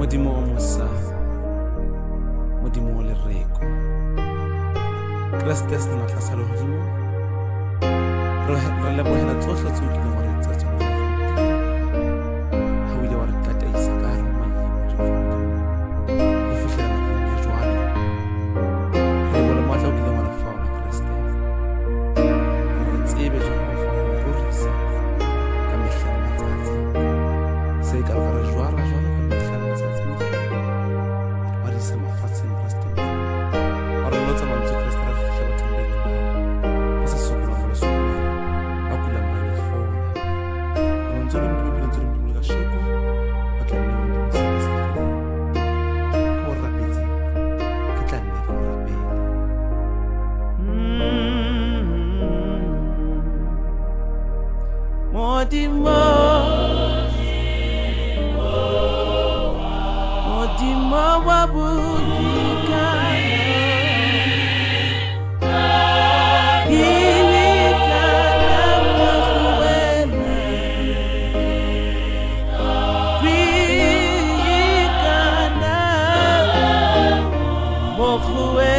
Modimo o mosa, Modimo o lereko. Kreste se na tlasa lehodimo. Re lebohela tsohle tseo di leng hore tsa tsona. Ha o ile wa re tataisa ka hare ho maimo, ho fihlela nakong ya jwale. Re bole matla o ileng wa re fa ona Kreste. Re tsebe jwalo ho fa ho rorisa ka mehla le matsatsi. Se ka re jwara jwalo ka mehla le matsatsi. Wa di sa mafatsheng Kreste. Wa re lotsa mantswe Kreste ra fihla bathong ba ileng ba sa sokolang ba le sokolang. Ba kulang ba lefola. Ho ntse le mpule ka sheko. Ba tla nne ho nne se fela. Ko rapetse. Ke tla nne ko rapela. Modimo wa budika. Mokhwe